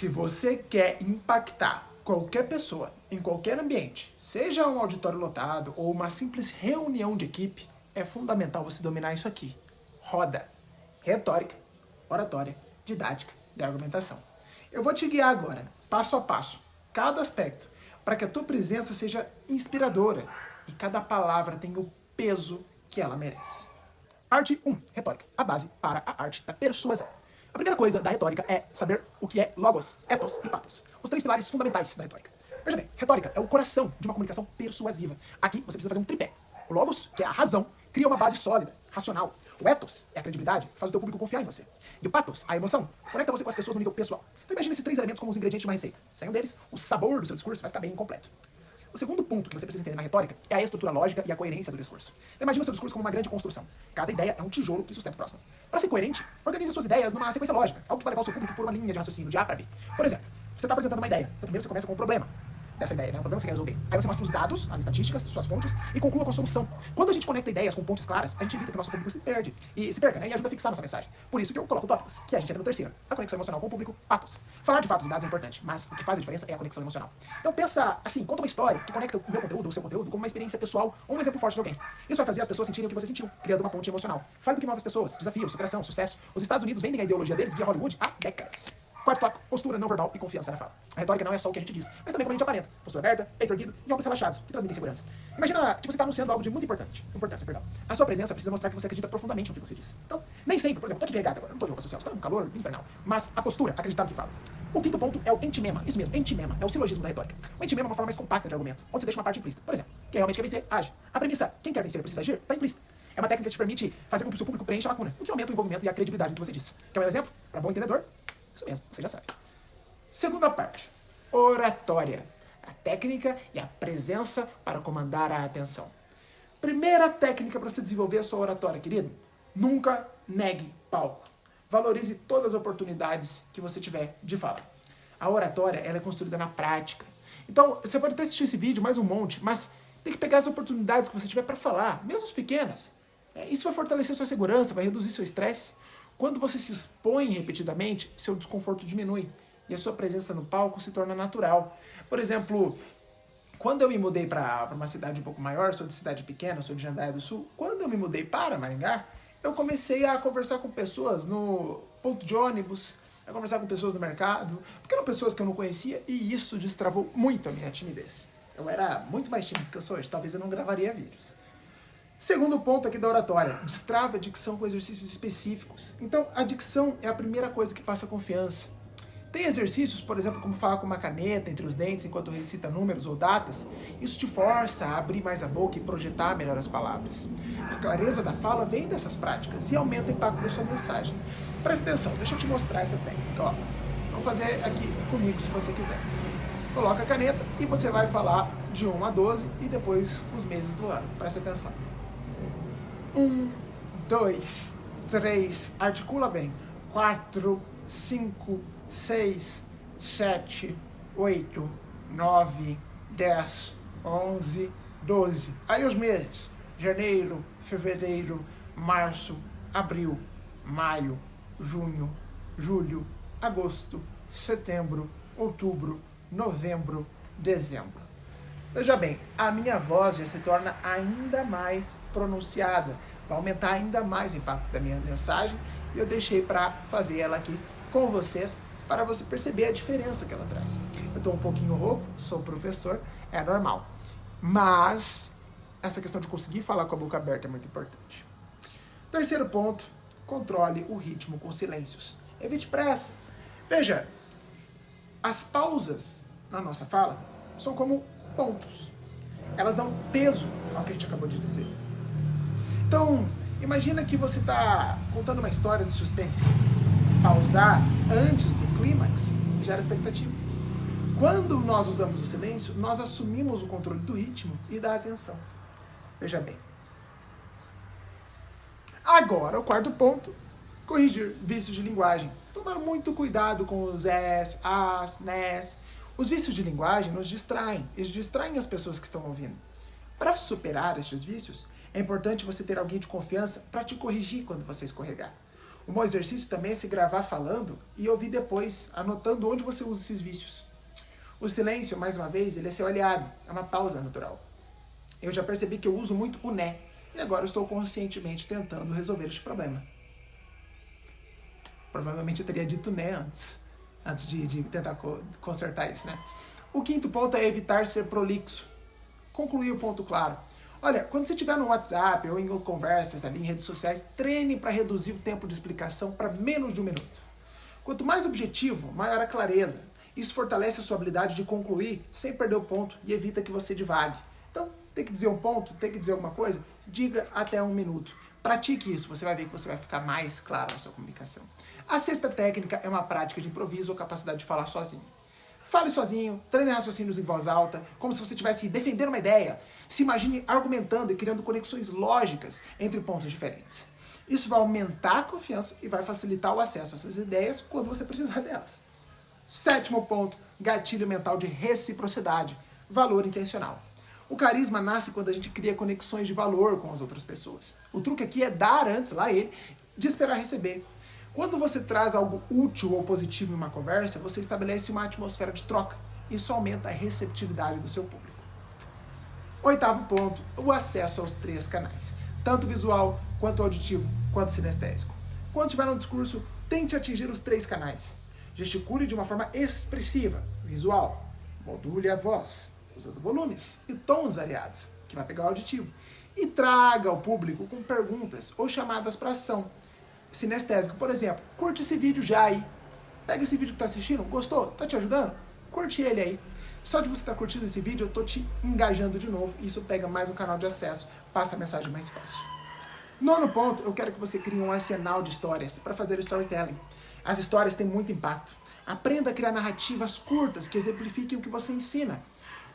Se você quer impactar qualquer pessoa em qualquer ambiente, seja um auditório lotado ou uma simples reunião de equipe, é fundamental você dominar isso aqui. Roda, retórica, oratória, didática e argumentação. Eu vou te guiar agora, passo a passo, cada aspecto, para que a tua presença seja inspiradora e cada palavra tenha o peso que ela merece. Parte 1. Retórica. A base para a arte da persuasão. A primeira coisa da retórica é saber o que é logos, ethos e pathos. Os três pilares fundamentais da retórica. Veja bem, retórica é o coração de uma comunicação persuasiva. Aqui você precisa fazer um tripé. O logos, que é a razão, cria uma base sólida, racional. O ethos é a credibilidade, que faz o teu público confiar em você. E o pathos, a emoção, conecta você com as pessoas no nível pessoal. Então imagine esses três elementos como os ingredientes de uma receita. Sem um deles, o sabor do seu discurso vai ficar bem incompleto. O segundo ponto que você precisa entender na retórica é a estrutura lógica e a coerência do discurso. Então, imagina o seu discurso como uma grande construção. Cada ideia é um tijolo que sustenta o próximo. Para ser coerente, organize suas ideias numa sequência lógica, algo que vai levar o seu público por uma linha de raciocínio, de A para B. Por exemplo, você está apresentando uma ideia, então primeiro você começa com o problema dessa ideia, né? O problema que você quer resolver. Aí você mostra os dados, as estatísticas, suas fontes e conclua com a solução. Quando a gente conecta ideias com pontes claras, a gente evita que o nosso público se perca, né? E ajuda a fixar nossa mensagem. Por isso que eu coloco tópicos, que a gente entra no terceiro. A conexão emocional com o público, pathos. Falar de fatos e dados é importante, mas o que faz a diferença é a conexão emocional. Então pensa assim, conta uma história que conecta o meu conteúdo, o seu conteúdo, com uma experiência pessoal ou um exemplo forte de alguém. Isso vai fazer as pessoas sentirem o que você sentiu, criando uma ponte emocional. Fale do que move as pessoas, desafio, superação, sucesso. Os Estados Unidos vendem a ideologia deles via Hollywood há décadas. Quarto tópico, postura não verbal e confiança na fala. A retórica não é só o que a gente diz, mas também como a gente aparenta. Postura aberta, peito erguido e ombros relaxados, que transmitem segurança. Imagina que você está anunciando algo de muita importância. A sua presença precisa mostrar que você acredita profundamente no que você diz. Então, nem sempre, por exemplo, tô aqui de regata agora, não tô de roupa social, estou num calor infernal. Mas a postura, acreditar no que fala. O quinto ponto é o entimema. Isso mesmo, entimema. É o silogismo da retórica. O entimema é uma forma mais compacta de argumento, onde você deixa uma parte implícita. Por exemplo, quem realmente quer vencer, age. A premissa, quem quer vencer precisa agir, está implícita. É uma técnica que te permite fazer com que o seu público preencha a lacuna, o que aumenta o envolvimento e a credibilidade do que você diz. Quer um exemplo? Para bom entendedor? Isso mesmo, você já sabe. Segunda parte, oratória. A técnica e a presença para comandar a atenção. Primeira técnica para você desenvolver a sua oratória, querido. Nunca negue palco. Valorize todas as oportunidades que você tiver de falar. A oratória ela é construída na prática. Então, você pode até assistir esse vídeo, mais um monte, mas tem que pegar as oportunidades que você tiver para falar, mesmo as pequenas. Isso vai fortalecer sua segurança, vai reduzir seu estresse. Quando você se expõe repetidamente, seu desconforto diminui. E a sua presença no palco se torna natural. Por exemplo, quando eu me mudei para uma cidade um pouco maior, sou de cidade pequena, sou de Jandaia do Sul, quando eu me mudei para Maringá, eu comecei a conversar com pessoas no ponto de ônibus, a conversar com pessoas no mercado, porque eram pessoas que eu não conhecia e isso destravou muito a minha timidez. Eu era muito mais tímido do que eu sou hoje, talvez eu não gravaria vídeos. Segundo ponto aqui da oratória, destrava a dicção com exercícios específicos. Então, a dicção é a primeira coisa que passa confiança. Tem exercícios, por exemplo, como falar com uma caneta entre os dentes enquanto recita números ou datas. Isso te força a abrir mais a boca e projetar melhor as palavras. A clareza da fala vem dessas práticas e aumenta o impacto da sua mensagem. Presta atenção, deixa eu te mostrar essa técnica. Ó, vamos fazer aqui comigo se você quiser. Coloca a caneta e você vai falar de 1 a 12 e depois os meses do ano. Presta atenção. 1, 2, 3, articula bem. 4, 5, 6, 7, 8, 9, 10, 11, 12. Aí os meses. Janeiro, fevereiro, março, abril, maio, junho, julho, agosto, setembro, outubro, novembro, dezembro. Veja bem, a minha voz já se torna ainda mais pronunciada. Vai aumentar ainda mais o impacto da minha mensagem e eu deixei para fazer ela aqui com vocês para você perceber a diferença que ela traz. Eu estou um pouquinho rouco, sou professor, é normal. Mas essa questão de conseguir falar com a boca aberta é muito importante. Terceiro ponto, controle o ritmo com silêncios. Evite pressa. Veja, as pausas na nossa fala são como pontos. Elas dão peso ao que a gente acabou de dizer. Então, imagina que você está contando uma história de suspense. Pausar antes do clímax gera expectativa. Quando nós usamos o silêncio, nós assumimos o controle do ritmo e da atenção. Veja bem. Agora, o quarto ponto, corrigir vícios de linguagem. Tomar muito cuidado com os s, as, nes. Os vícios de linguagem nos distraem. Eles distraem as pessoas que estão ouvindo. Para superar estes vícios, é importante você ter alguém de confiança para te corrigir quando você escorregar. Um bom exercício também é se gravar falando e ouvir depois, anotando onde você usa esses vícios. O silêncio, mais uma vez, ele é seu aliado, é uma pausa natural. Eu já percebi que eu uso muito o né, e agora eu estou conscientemente tentando resolver este problema. Provavelmente eu teria dito né antes de tentar consertar isso, né? O quinto ponto é evitar ser prolixo. Concluir o ponto claro. Olha, quando você estiver no WhatsApp ou em conversas ali em redes sociais, treine para reduzir o tempo de explicação para menos de 1 minuto. Quanto mais objetivo, maior a clareza. Isso fortalece a sua habilidade de concluir sem perder o ponto e evita que você divague. Então, tem que dizer um ponto, tem que dizer alguma coisa, diga até 1 minuto. Pratique isso, você vai ver que você vai ficar mais claro na sua comunicação. A sexta técnica é uma prática de improviso ou capacidade de falar sozinho. Fale sozinho, treine raciocínios em voz alta, como se você estivesse defendendo uma ideia. Se imagine argumentando e criando conexões lógicas entre pontos diferentes. Isso vai aumentar a confiança e vai facilitar o acesso a essas ideias quando você precisar delas. Sétimo ponto, gatilho mental de reciprocidade, valor intencional. O carisma nasce quando a gente cria conexões de valor com as outras pessoas. O truque aqui é dar antes, lá ele, de esperar receber. Quando você traz algo útil ou positivo em uma conversa, você estabelece uma atmosfera de troca. Isso aumenta a receptividade do seu público. Oitavo ponto, o acesso aos 3 canais. Tanto visual, quanto auditivo, quanto sinestésico. Quando estiver no discurso, tente atingir os 3 canais. Gesticule de uma forma expressiva, visual. Module a voz, usando volumes e tons variados, que vai pegar o auditivo. E traga ao público com perguntas ou chamadas para ação. Sinestésico, por exemplo, curte esse vídeo já aí. Pega esse vídeo que tá assistindo, gostou? Tá te ajudando? Curte ele aí. Só de você estar curtindo esse vídeo, eu tô te engajando de novo. Isso pega mais um canal de acesso, passa a mensagem mais fácil. Nono ponto, eu quero que você crie um arsenal de histórias para fazer storytelling. As histórias têm muito impacto. Aprenda a criar narrativas curtas que exemplifiquem o que você ensina.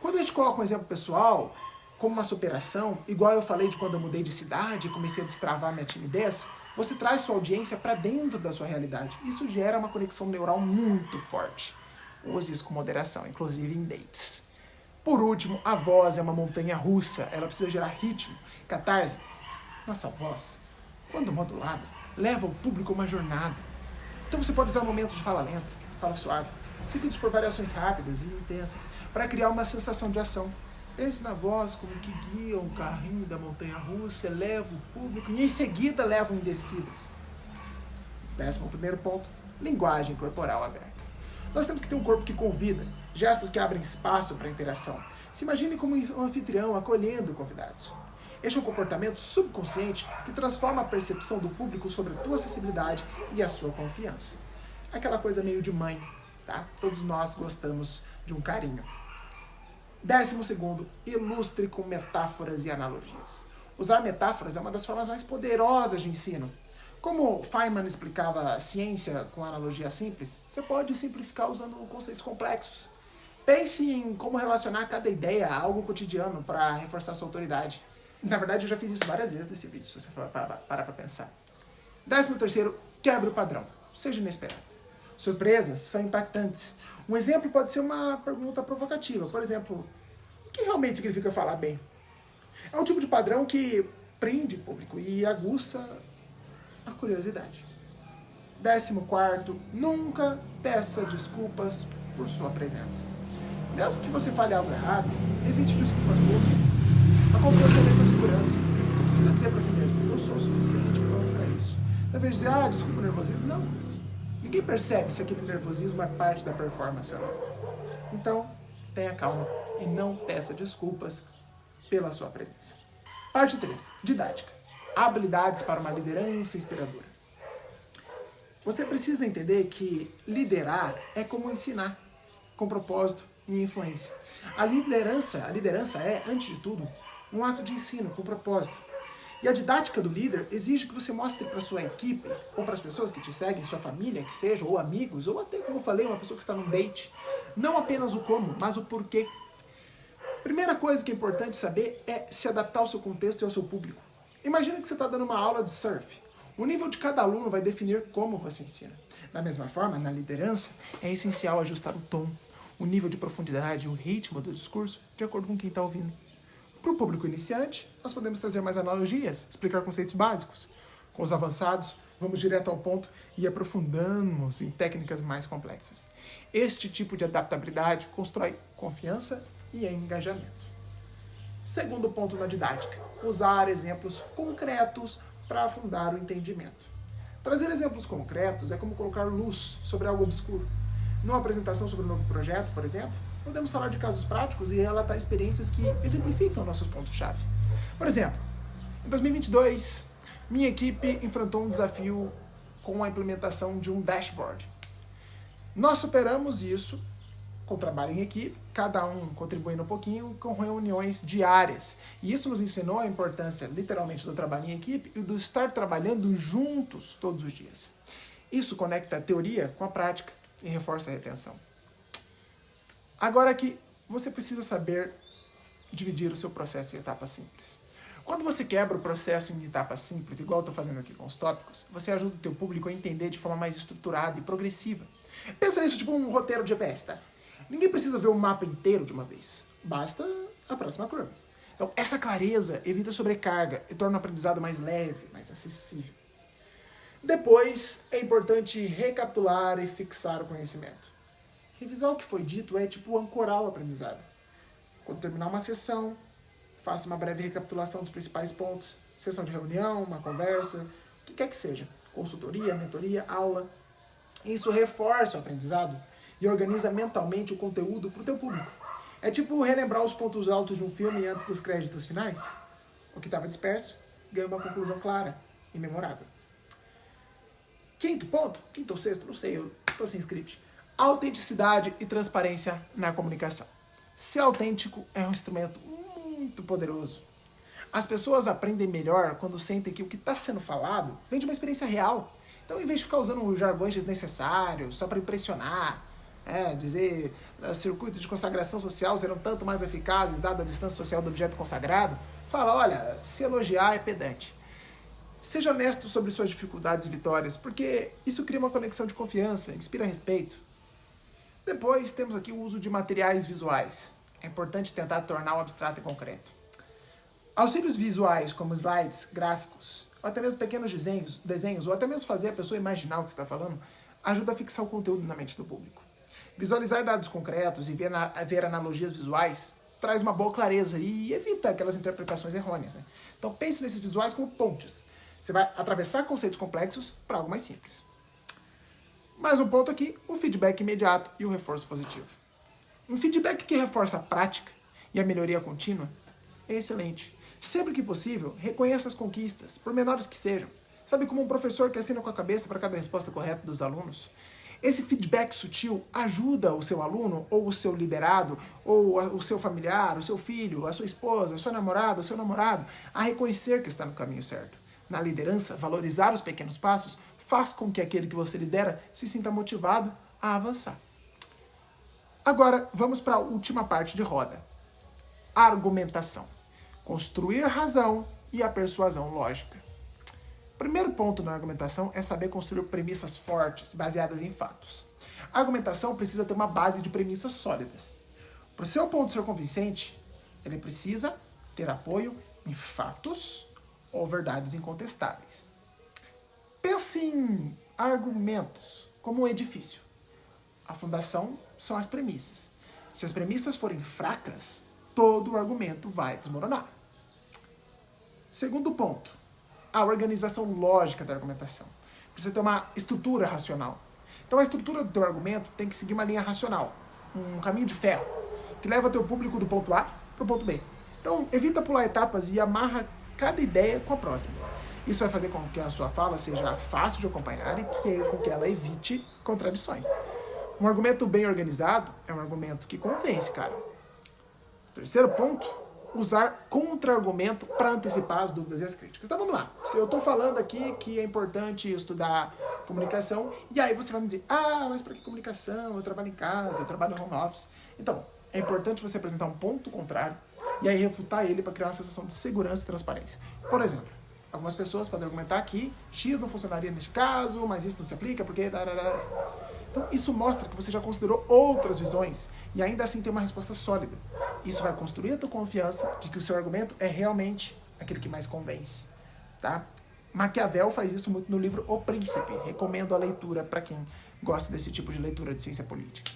Quando a gente coloca um exemplo pessoal, como uma superação, igual eu falei de quando eu mudei de cidade e comecei a destravar minha timidez, você traz sua audiência para dentro da sua realidade. Isso gera uma conexão neural muito forte. Use isso com moderação, inclusive em dates. Por último, a voz é uma montanha russa. Ela precisa gerar ritmo, catarse. Nossa voz, quando modulada, leva o público a uma jornada. Então você pode usar momentos de fala lenta, fala suave, seguidos por variações rápidas e intensas, para criar uma sensação de ação. Pense na voz como que guia um carrinho da montanha-russa, leva o público e em seguida levam em descidas. 11º ponto, linguagem corporal aberta. Nós temos que ter um corpo que convida, gestos que abrem espaço para interação. Se imagine como um anfitrião acolhendo convidados. Este é um comportamento subconsciente que transforma a percepção do público sobre a tua acessibilidade e a sua confiança. Aquela coisa meio de mãe, tá? Todos nós gostamos de um carinho. 12º, ilustre com metáforas e analogias. Usar metáforas é uma das formas mais poderosas de ensino. Como Feynman explicava a ciência com analogia simples, você pode simplificar usando conceitos complexos. Pense em como relacionar cada ideia a algo cotidiano para reforçar sua autoridade. Na verdade, eu já fiz isso várias vezes nesse vídeo, se você parar para pensar. 13º, quebre o padrão. Seja inesperado. Surpresas são impactantes. Um exemplo pode ser uma pergunta provocativa. Por exemplo, o que realmente significa falar bem? É um tipo de padrão que prende o público e aguça a curiosidade. 14º, nunca peça desculpas por sua presença. Mesmo que você fale algo errado, evite desculpas públicas. A confiança vem com a segurança. Você precisa dizer para si mesmo, eu sou o suficiente para isso. Ao invés de dizer, desculpa o nervosismo, não. Ninguém percebe se aquele nervosismo é parte da performance ou não. Então, tenha calma e não peça desculpas pela sua presença. Parte 3. Didática. Habilidades para uma liderança inspiradora. Você precisa entender que liderar é como ensinar, com propósito e influência. A liderança é, antes de tudo, um ato de ensino com propósito. E a didática do líder exige que você mostre para sua equipe, ou para as pessoas que te seguem, sua família, que seja, ou amigos, ou até, como eu falei, uma pessoa que está num date, não apenas o como, mas o porquê. Primeira coisa que é importante saber é se adaptar ao seu contexto e ao seu público. Imagina que você está dando uma aula de surf. O nível de cada aluno vai definir como você ensina. Da mesma forma, na liderança, é essencial ajustar o tom, o nível de profundidade e o ritmo do discurso de acordo com quem está ouvindo. Para o público iniciante, nós podemos trazer mais analogias, explicar conceitos básicos. Com os avançados, Vamos direto ao ponto e aprofundamos em técnicas mais complexas. Este tipo de adaptabilidade constrói confiança e engajamento. Segundo ponto na didática, usar exemplos concretos para afundar o entendimento. Trazer exemplos concretos é como colocar luz sobre algo obscuro. Numa apresentação sobre um novo projeto, por exemplo, podemos falar de casos práticos e relatar experiências que exemplificam nossos pontos-chave. Por exemplo, em 2022, minha equipe enfrentou um desafio com a implementação de um dashboard. Nós superamos isso com trabalho em equipe, cada um contribuindo um pouquinho, com reuniões diárias. E isso nos ensinou a importância, literalmente, do trabalho em equipe e do estar trabalhando juntos todos os dias. Isso conecta a teoria com a prática e reforça a retenção. Agora que você precisa saber dividir o seu processo em etapas simples. Quando você quebra o processo em etapas simples, igual eu estou fazendo aqui com os tópicos, você ajuda o teu público a entender de forma mais estruturada e progressiva. Pensa nisso tipo um roteiro de GPS, tá? Ninguém precisa ver o mapa inteiro de uma vez. Basta a próxima curva. Então, essa clareza evita sobrecarga e torna o aprendizado mais leve, mais acessível. Depois, é importante recapitular e fixar o conhecimento. Revisar o que foi dito é tipo ancorar o aprendizado. Quando terminar uma sessão, faça uma breve recapitulação dos principais pontos. Sessão de reunião, uma conversa, o que quer que seja. Consultoria, mentoria, aula. Isso reforça o aprendizado e organiza mentalmente o conteúdo para o teu público. É tipo relembrar os pontos altos de um filme antes dos créditos finais. O que estava disperso ganha uma conclusão clara e memorável. Quinto ponto, quinto ou sexto, não sei, eu estou sem script. Autenticidade e transparência na comunicação. Ser autêntico é um instrumento muito poderoso. As pessoas aprendem melhor quando sentem que o que está sendo falado vem de uma experiência real. Então, em vez de ficar usando jargões desnecessários só para impressionar, dizer circuitos de consagração social serão tanto mais eficazes dada a distância social do objeto consagrado, fala, olha, se elogiar é pedante. Seja honesto sobre suas dificuldades e vitórias, porque isso cria uma conexão de confiança, inspira respeito. Depois, temos aqui o uso de materiais visuais. É importante tentar tornar o abstrato e concreto. Auxílios visuais, como slides, gráficos, ou até mesmo pequenos desenhos, ou até mesmo fazer a pessoa imaginar o que você está falando, ajuda a fixar o conteúdo na mente do público. Visualizar dados concretos e ver analogias visuais traz uma boa clareza e evita aquelas interpretações errôneas, né? Então pense nesses visuais como pontes. Você vai atravessar conceitos complexos para algo mais simples. Mais um ponto aqui, o feedback imediato e o reforço positivo. Um feedback que reforça a prática e a melhoria contínua é excelente. Sempre que possível, reconheça as conquistas, por menores que sejam. Sabe como um professor que assina com a cabeça para cada resposta correta dos alunos? Esse feedback sutil ajuda o seu aluno, ou o seu liderado, ou o seu familiar, o seu filho, a sua esposa, a sua namorada, o seu namorado, a reconhecer que está no caminho certo. Na liderança, valorizar os pequenos passos faz com que aquele que você lidera se sinta motivado a avançar. Agora, vamos para a última parte de roda. Argumentação. Construir razão e a persuasão lógica. O primeiro ponto na argumentação é saber construir premissas fortes, baseadas em fatos. A argumentação precisa ter uma base de premissas sólidas. Para o seu ponto ser convincente, ele precisa ter apoio em fatos ou verdades incontestáveis. Pense em argumentos como um edifício. A fundação são as premissas. Se as premissas forem fracas, todo o argumento vai desmoronar. Segundo ponto, a organização lógica da argumentação. Precisa ter uma estrutura racional. Então a estrutura do teu argumento tem que seguir uma linha racional, um caminho de ferro, que leva teu público do ponto A para o ponto B. Então evita pular etapas e amarra cada ideia com a próxima. Isso vai fazer com que a sua fala seja fácil de acompanhar e com que ela evite contradições. Um argumento bem organizado é um argumento que convence, cara. Terceiro ponto, usar contra-argumento para antecipar as dúvidas e as críticas. Então vamos lá. Se eu estou falando aqui que é importante estudar comunicação, e aí você vai me dizer, mas para que comunicação? Eu trabalho em casa, eu trabalho no home office. Então, é importante você apresentar um ponto contrário e aí refutar ele para criar uma sensação de segurança e transparência. Por exemplo, algumas pessoas podem argumentar que X não funcionaria neste caso, mas isso não se aplica porque... Então, isso mostra que você já considerou outras visões e ainda assim tem uma resposta sólida. Isso vai construir a tua confiança de que o seu argumento é realmente aquele que mais convence, tá? Maquiavel faz isso muito no livro O Príncipe. Recomendo a leitura para quem gosta desse tipo de leitura de ciência política.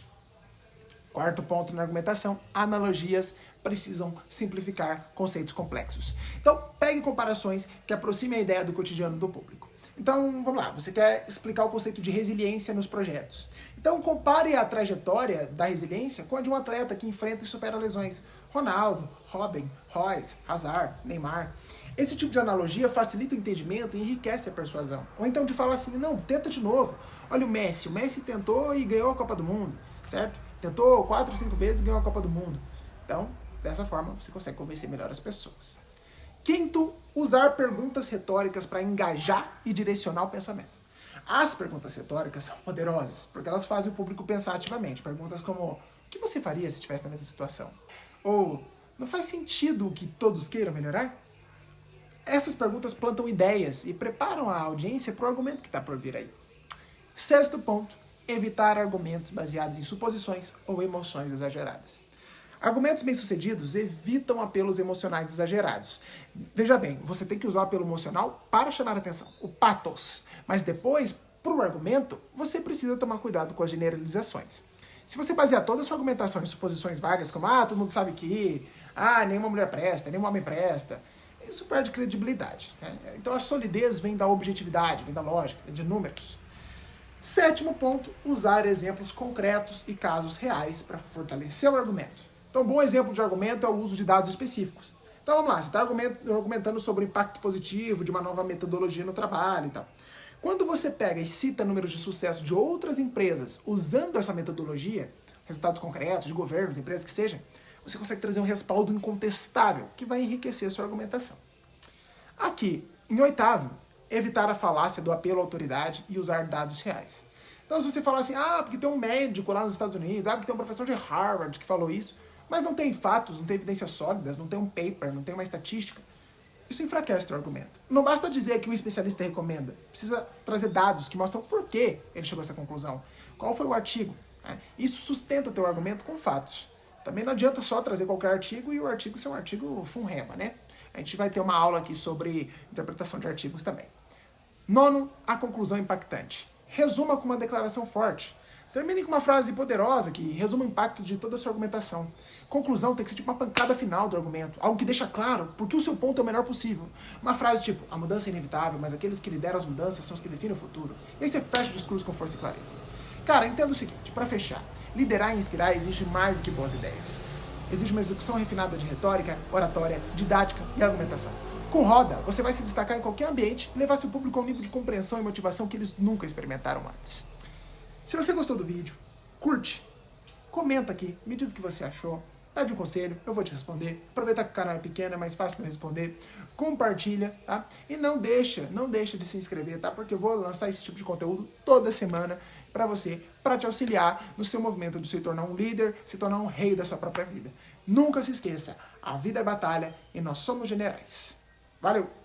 Quarto ponto na argumentação, analogias precisam simplificar conceitos complexos. Então, pegue comparações que aproximem a ideia do cotidiano do público. Então, vamos lá, você quer explicar o conceito de resiliência nos projetos. Então, compare a trajetória da resiliência com a de um atleta que enfrenta e supera lesões. Ronaldo, Robin, Royce, Hazard, Neymar. Esse tipo de analogia facilita o entendimento e enriquece a persuasão. Ou então de falar assim, não, tenta de novo. Olha o Messi tentou e ganhou a Copa do Mundo, certo? Tentou 4, 5 vezes e ganhou a Copa do Mundo. Então, dessa forma, você consegue convencer melhor as pessoas. Quinto, usar perguntas retóricas para engajar e direcionar o pensamento. As perguntas retóricas são poderosas, porque elas fazem o público pensar ativamente. Perguntas como, o que você faria se estivesse na mesma situação? Ou, não faz sentido que todos queiram melhorar? Essas perguntas plantam ideias e preparam a audiência para o argumento que está por vir aí. Sexto ponto, evitar argumentos baseados em suposições ou emoções exageradas. Argumentos bem-sucedidos evitam apelos emocionais exagerados. Veja bem, você tem que usar o apelo emocional para chamar a atenção, o pathos. Mas depois, para o argumento, você precisa tomar cuidado com as generalizações. Se você basear toda a sua argumentação em suposições vagas, como, todo mundo sabe que, nenhuma mulher presta, nenhum homem presta, isso perde credibilidade, né? Então a solidez vem da objetividade, vem da lógica, vem de números. Sétimo ponto, usar exemplos concretos e casos reais para fortalecer o argumento. Então, um bom exemplo de argumento é o uso de dados específicos. Então, vamos lá, você está argumentando sobre o impacto positivo de uma nova metodologia no trabalho e tal. Quando você pega e cita números de sucesso de outras empresas usando essa metodologia, resultados concretos de governos, empresas que sejam, você consegue trazer um respaldo incontestável que vai enriquecer a sua argumentação. Aqui, em oitavo, evitar a falácia do apelo à autoridade e usar dados reais. Então, se você falar assim, porque tem um médico lá nos Estados Unidos, porque tem um professor de Harvard que falou isso, mas não tem fatos, não tem evidências sólidas, não tem um paper, não tem uma estatística, isso enfraquece o teu argumento. Não basta dizer que o especialista recomenda, precisa trazer dados que mostram por que ele chegou a essa conclusão, qual foi o artigo. Né? Isso sustenta o teu argumento com fatos. Também não adianta só trazer qualquer artigo e o artigo ser um artigo funrema, né? A gente vai ter uma aula aqui sobre interpretação de artigos também. Nono, a conclusão impactante. Resuma com uma declaração forte. Termine com uma frase poderosa que resuma o impacto de toda a sua argumentação. Conclusão tem que ser tipo uma pancada final do argumento, algo que deixa claro porque o seu ponto é o menor possível. Uma frase tipo, a mudança é inevitável, mas aqueles que lideram as mudanças são os que definem o futuro. E aí você fecha o discurso com força e clareza. Cara, entenda o seguinte, para fechar, liderar e inspirar exige mais do que boas ideias. Exige uma execução refinada de retórica, oratória, didática e argumentação. Com Roda, você vai se destacar em qualquer ambiente e levar seu público a um nível de compreensão e motivação que eles nunca experimentaram antes. Se você gostou do vídeo, curte, comenta aqui, me diz o que você achou, pede um conselho, eu vou te responder. Aproveitar que o canal é pequeno, é mais fácil de responder. Compartilha, tá? E não deixa de se inscrever, tá? Porque eu vou lançar esse tipo de conteúdo toda semana para você, para te auxiliar no seu movimento de se tornar um líder, se tornar um rei da sua própria vida. Nunca se esqueça, a vida é batalha e nós somos generais. Valeu!